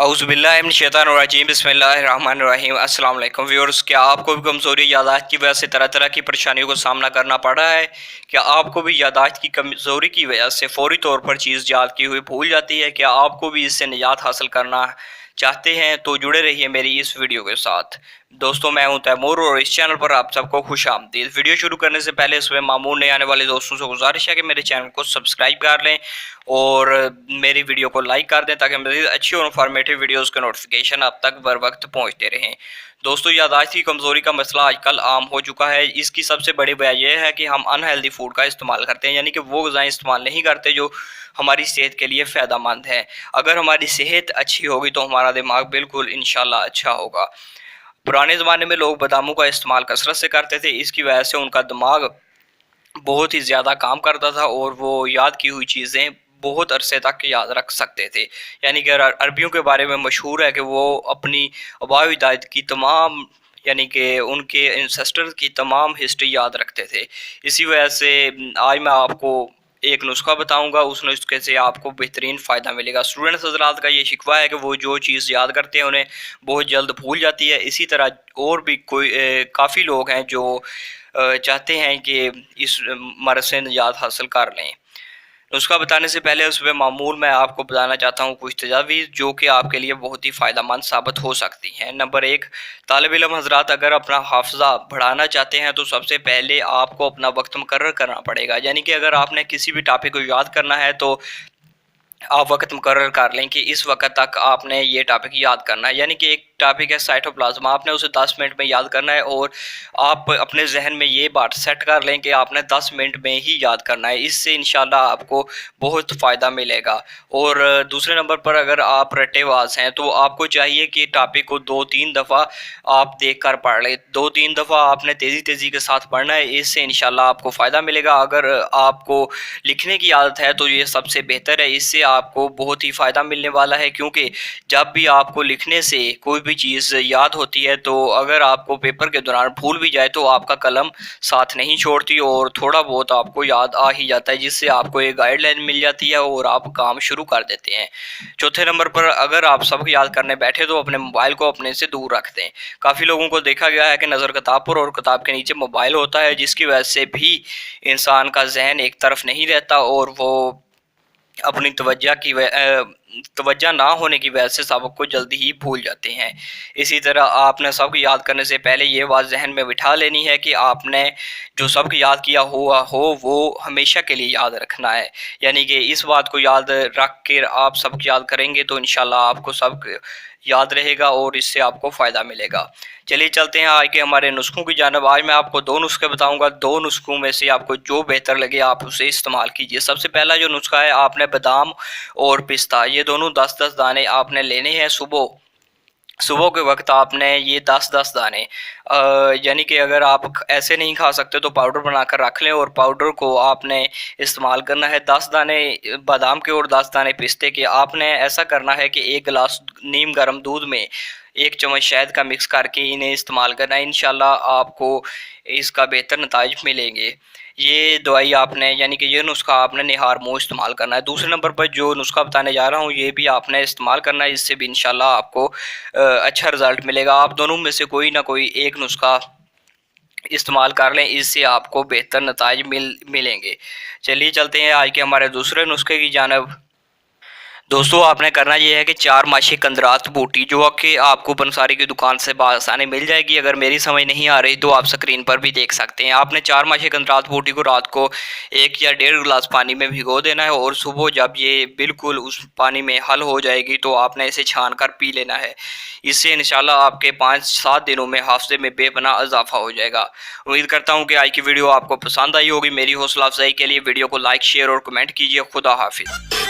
औज़ुबिल्लाहिमिनश्शैतानिर्रजीम बिस्मिल्लाहिर्रहमानिर्रहीम। अस्सलाम वालेकुम व्यूअर्स, क्या आपको भी कमज़ोरी यादाश्त की वजह से तरह तरह की परेशानियों का सामना करना पड़ रहा है? क्या आपको भी यादाश्त की कमज़ोरी की वजह से फ़ौरी तौर पर चीज़ याद की हुई भूल जाती है? क्या आपको भी इससे निजात हासिल करना चाहते हैं? तो जुड़े रहिए मेरी इस वीडियो के साथ। दोस्तों, मैं हूं तैमूर और इस चैनल पर आप सबको खुशामदीद। वीडियो शुरू करने से पहले इसमें मामूल नए आने वाले दोस्तों से गुजारिश है कि मेरे चैनल को सब्सक्राइब कर लें और मेरी वीडियो को लाइक कर दें ताकि मज़ीद अच्छी और इन्फॉर्मेटिव वीडियोस के नोटिफिकेशन आप तक बर वक्त पहुँचते रहें। दोस्तों, यादाश्त की कमज़ोरी का मसला आजकल आम हो चुका है। इसकी सबसे बड़ी वजह यह है कि हम अनहेल्दी फूड का इस्तेमाल करते हैं, यानी कि वो ग़िज़ाएँ इस्तेमाल नहीं करते जो हमारी सेहत के लिए फ़ायदेमंद है। अगर हमारी सेहत अच्छी होगी तो हमारा दिमाग बिल्कुल इंशाल्लाह अच्छा होगा। पुराने ज़माने में लोग बादामों का इस्तेमाल कसरत से करते थे। इसकी वजह से उनका दिमाग बहुत ही ज़्यादा काम करता था और वो याद की हुई चीज़ें बहुत अरसे तक याद रख सकते थे। यानी कि अरबियों के बारे में मशहूर है कि वो अपनी आबाओ-अजदाद की तमाम, यानी कि उनके एंसेस्टर्स की तमाम हिस्ट्री याद रखते थे। इसी वजह से आज मैं आपको एक नुस्खा बताऊंगा, उस नुस्खे से आपको बेहतरीन फ़ायदा मिलेगा। स्टूडेंट्स हज़रात का ये शिकवा है कि वो जो चीज़ याद करते हैं उन्हें बहुत जल्द भूल जाती है। इसी तरह और भी कोई काफ़ी लोग हैं जो चाहते हैं कि इस मर्ज़ से निजात हासिल कर लें। नुस्खा बताने से पहले उसमें मामूल मैं आपको बताना चाहता हूँ कुछ तजावीज़ जो कि आपके लिए बहुत ही फ़ायदेमंद साबित हो सकती हैं। नंबर 1, तालिब इल्म हज़रात अगर अपना हाफ़िज़ा बढ़ाना चाहते हैं तो सबसे पहले आपको अपना वक्त मुकर्रर करना पड़ेगा। यानी कि अगर आपने किसी भी टॉपिक को याद करना है तो आप वक्त मुकर्रर कर लें कि इस वक्त तक आपने ये टॉपिक याद करना है। यानी कि एक टॉपिक है साइटोप्लाज्मा, आपने उसे 10 मिनट में याद करना है और आप अपने जहन में ये बात सेट कर लें कि आपने 10 मिनट में ही याद करना है। इससे इंशाल्लाह आपको बहुत फ़ायदा मिलेगा। और दूसरे नंबर पर अगर आप रट्टेबाज हैं तो आपको चाहिए कि टॉपिक को 2-3 दफ़ा आप देख कर पढ़ लें। 2-3 दफ़ा आपने तेज़ी के साथ पढ़ना है, इससे इंशाल्लाह आपको फ़ायदा मिलेगा। अगर आपको लिखने की आदत है तो ये सबसे बेहतर है, इससे आपको बहुत ही फ़ायदा मिलने वाला है। क्योंकि जब भी आपको लिखने से कोई भी चीज़ याद होती है तो अगर आपको पेपर के दौरान भूल भी जाए तो आपका कलम साथ नहीं छोड़ती और थोड़ा बहुत आपको याद आ ही जाता है, जिससे आपको एक गाइडलाइन मिल जाती है और आप काम शुरू कर देते हैं। चौथे नंबर पर अगर आप सबक याद करने बैठे तो अपने मोबाइल को अपने से दूर रख दें। काफ़ी लोगों को देखा गया है कि नज़र किताब पर और किताब के नीचे मोबाइल होता है, जिसकी वजह से भी इंसान का जहन एक तरफ नहीं रहता और वो अपनी तवज्जो ना होने की वजह से सबक को जल्दी ही भूल जाते हैं। इसी तरह आपने सबक याद करने से पहले ये बात जहन में बिठा लेनी है कि आपने जो सबक याद किया हुआ हो वो हमेशा के लिए याद रखना है। यानी कि इस बात को याद रख कर आप सबक याद करेंगे तो इंशाल्लाह आपको सबक याद रहेगा और इससे आपको फ़ायदा मिलेगा। चलिए चलते हैं आज के हमारे नुस्खों की जानिब। आज मैं आपको 2 नुस्खे बताऊंगा। 2 नुस्खों में से आपको जो बेहतर लगे आप उसे इस्तेमाल कीजिए। सबसे पहला जो नुस्खा है, आपने बादाम और पिस्ता ये दोनों 10-10 दाने आपने लेने हैं। सुबह के वक्त आपने ये 10-10 दाने यानी कि अगर आप ऐसे नहीं खा सकते तो पाउडर बनाकर रख लें और पाउडर को आपने इस्तेमाल करना है। 10 दाने बादाम के और 10 दाने पिस्ते के। आपने ऐसा करना है कि 1 गिलास नीम गर्म दूध में 1 चम्मच शहद का मिक्स करके इन्हें इस्तेमाल करना है। इंशाल्लाह आपको इसका बेहतर नताइज मिलेंगे। ये दवाई आपने, यानी कि ये नुस्खा आपने निहार मुँह इस्तेमाल करना है। दूसरे नंबर पर जो नुस्खा बताने जा रहा हूँ ये भी आपने इस्तेमाल करना है, इससे भी इंशाल्लाह आपको अच्छा रिज़ल्ट मिलेगा। आप दोनों में से कोई ना कोई एक नुस्खा इस्तेमाल कर लें, इससे आपको बेहतर नताइज मिलेंगे। चलिए चलते हैं आज के हमारे दूसरे नुस्खे की जानिब। दोस्तों, आपने करना ये है कि 4 माशी कंदरात बूटी जो कि आपको पंसारी की दुकान से बासानी मिल जाएगी। अगर मेरी समझ नहीं आ रही तो आप स्क्रीन पर भी देख सकते हैं। आपने 4 माशी कंदरात बूटी को रात को 1 या 1.5 गिलास पानी में भिगो देना है और सुबह जब ये बिल्कुल उस पानी में हल हो जाएगी तो आपने इसे छान कर पी लेना है। इससे इंशाल्लाह आपके 5-7 दिनों में हाफ़िज़े में बेपनाह इजाफा हो जाएगा। उम्मीद करता हूँ कि आज की वीडियो आपको पसंद आई होगी। मेरी हौसला अफजाई के लिए वीडियो को लाइक, शेयर और कमेंट कीजिए। खुदा हाफिज़।